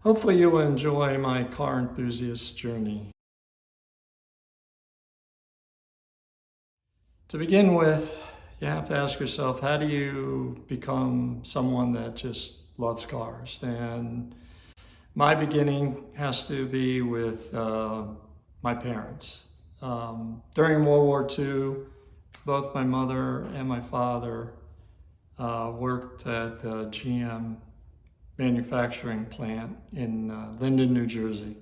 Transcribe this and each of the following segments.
Hopefully you will enjoy my car enthusiast journey. To begin with, you have to ask yourself, how do you become someone that just loves cars? And my beginning has to be with my parents. During World War II, both my mother and my father worked at the GM manufacturing plant in Linden, New Jersey.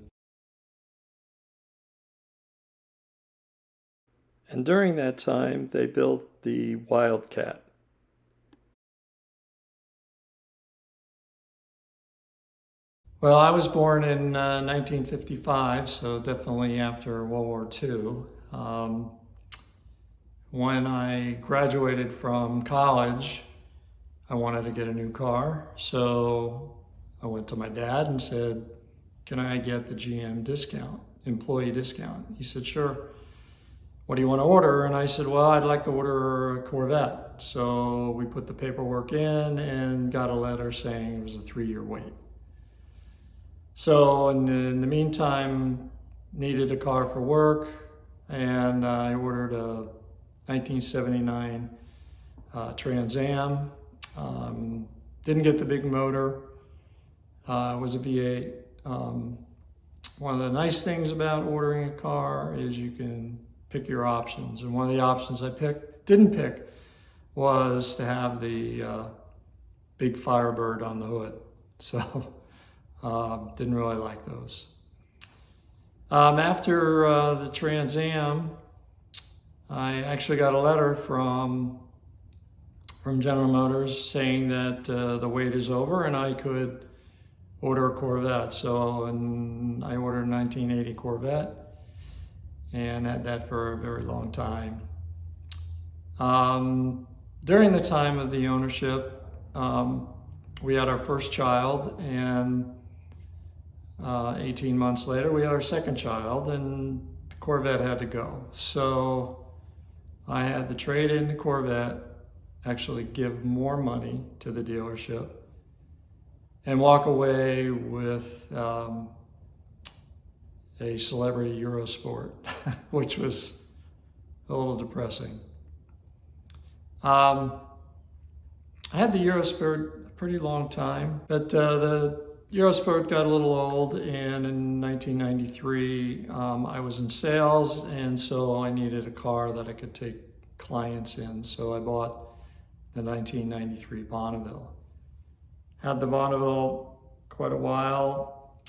And during that time, they built the Wildcat. Well, I was born in 1955, so definitely after World War II. When I graduated from college, I wanted to get a new car, so I went to my dad and said, "Can I get the GM discount, employee discount?" He said, "Sure. What do you want to order?" And I said, "Well, I'd like to order a Corvette." So we put the paperwork in and got a letter saying it was a 3-year wait. So in the meantime, needed a car for work, and I ordered a 1979 Trans Am. Didn't get the big motor. It was a V8. One of the nice things about ordering a car is you can pick your options. And one of the options I didn't pick, was to have the big Firebird on the hood. So didn't really like those. After the Trans Am, I actually got a letter from General Motors saying that the wait is over and I could order a Corvette. So I ordered a 1980 Corvette and had that for a very long time. During the time of the ownership, we had our first child, and 18 months later we had our second child, and the Corvette had to go. So I had to trade in the Corvette, actually give more money to the dealership, and walk away with a celebrity Eurosport, which was a little depressing. I had the Eurosport a pretty long time, but the Eurosport got a little old, and in 1993 I was in sales, and so I needed a car that I could take clients in, so I bought the 1993 Bonneville. Had the Bonneville quite a while.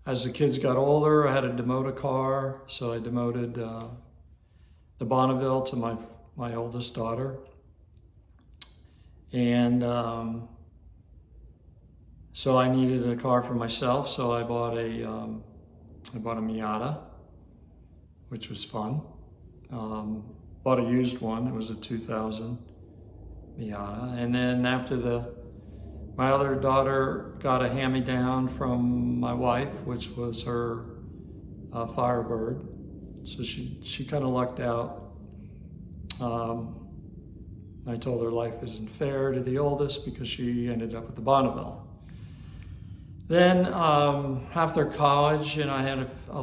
As the kids got older, I had to demote a car, so I demoted the Bonneville to my oldest daughter. And so I needed a car for myself, so I bought a Miata, which was fun. Bought a used one. It was a 2000 Miata. And then after my other daughter got a hand-me-down from my wife, which was her Firebird. So she kind of lucked out. I told her life isn't fair to the oldest because she ended up with the Bonneville. Then after college, and I had a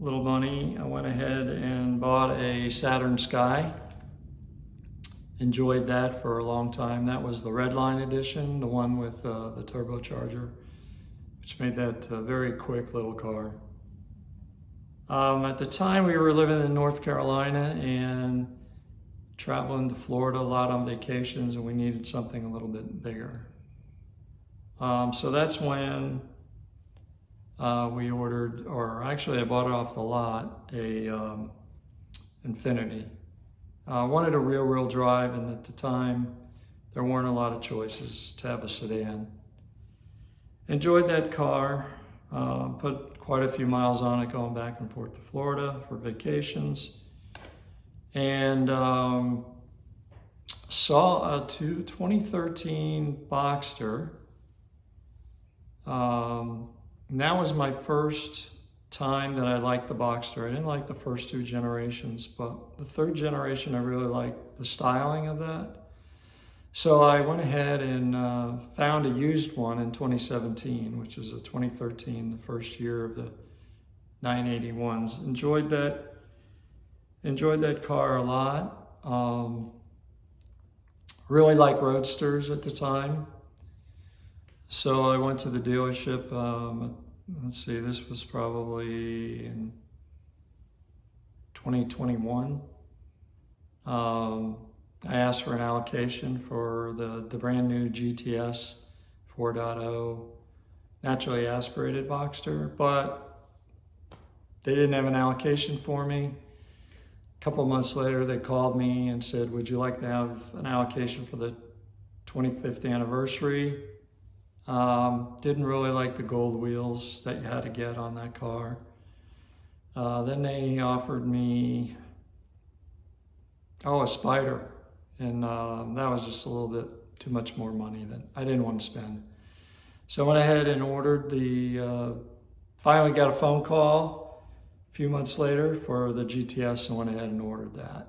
little money, I went ahead and bought a Saturn Sky. Enjoyed that for a long time. That was the Redline edition, the one with the turbocharger, which made that a very quick little car. At the time, we were living in North Carolina and traveling to Florida a lot on vacations, and we needed something a little bit bigger. So that's when we ordered, or actually I bought it off the lot, a Infiniti. I wanted a rear-wheel drive, and at the time, there weren't a lot of choices to have a sedan. Enjoyed that car, put quite a few miles on it going back and forth to Florida for vacations, and saw a 2013 Boxster. That was my first time that I liked the Boxster. I didn't like the first two generations, but the third generation I really liked the styling of that. So I went ahead and found a used one in 2017, which is a 2013, the first year of the 981s. Enjoyed that car a lot. Really liked roadsters at the time. So I went to the dealership. Let's see, this was probably in 2021. I asked for an allocation for the brand new GTS 4.0 naturally aspirated Boxster, but they didn't have an allocation for me. A couple of months later, they called me and said, would you like to have an allocation for the 25th anniversary? Didn't really like the gold wheels that you had to get on that car. Then they offered me, a Spider. And that was just a little bit too much more money that I didn't want to spend. So I went ahead and ordered finally got a phone call a few months later for the GTS and went ahead and ordered that.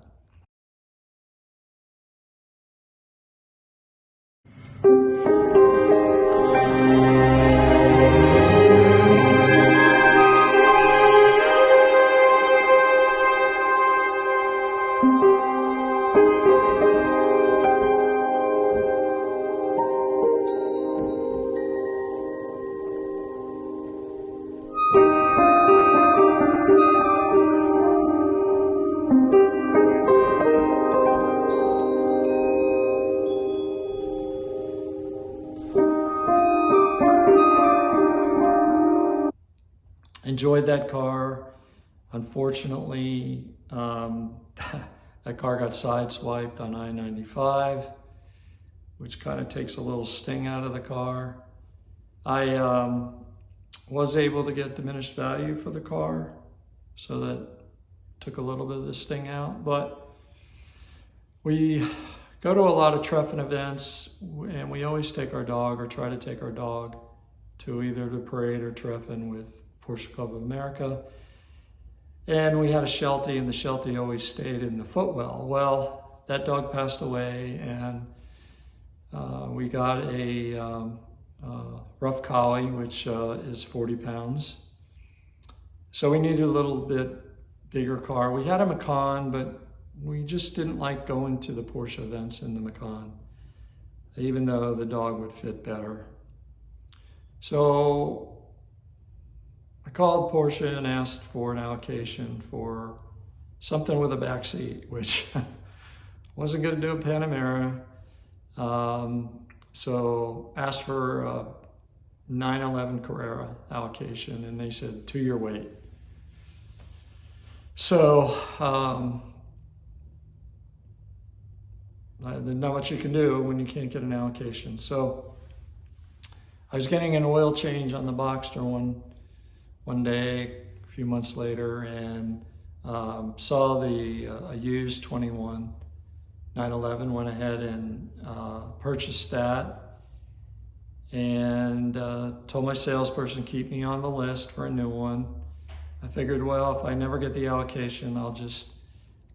Enjoyed that car. Unfortunately, that car got sideswiped on I-95, which kind of takes a little sting out of the car. I was able to get diminished value for the car, so that took a little bit of the sting out. But we go to a lot of Treffin events, and we always take our dog, or try to take our dog, to either the parade or Treffin with Porsche Club of America. And we had a Sheltie, and the Sheltie always stayed in the footwell. Well, that dog passed away, and we got a rough collie, which is 40 pounds. So we needed a little bit bigger car. We had a Macan, but we just didn't like going to the Porsche events in the Macan, even though the dog would fit better. So I called Porsche and asked for an allocation for something with a back seat, which wasn't going to do a Panamera. So asked for a 911 Carrera allocation, and they said 2-year wait. So there's not much you can do when you can't get an allocation. So I was getting an oil change on the Boxster one day, a few months later, and saw a used 21 911, went ahead and purchased that, and told my salesperson, keep me on the list for a new one. I figured, well, if I never get the allocation, I'll just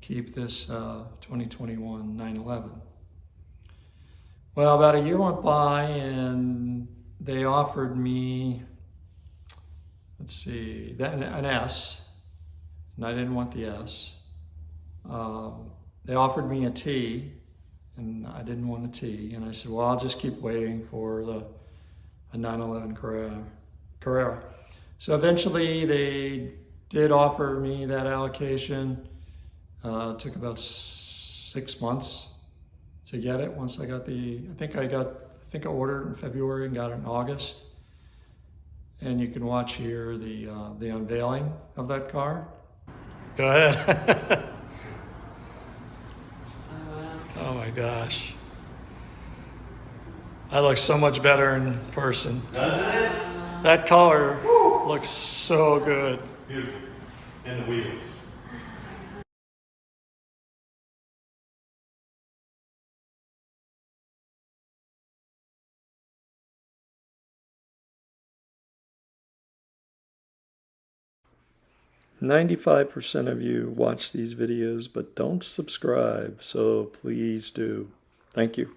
keep this 2021 911. Well, about a year went by, and they offered me, let's see, an S, and I didn't want the S. They offered me a T, and I didn't want a T, and I said, well, I'll just keep waiting for a 911 Carrera. So eventually they did offer me that allocation. It took about 6 months to get it. Once I got I think I ordered in February and got it in August. And you can watch here the unveiling of that car. Go ahead. Oh my gosh. I look so much better in person. Doesn't it? That color looks so good. Beautiful. And the wheels. "95% of you watch these videos but don't subscribe, so please do. Thank you."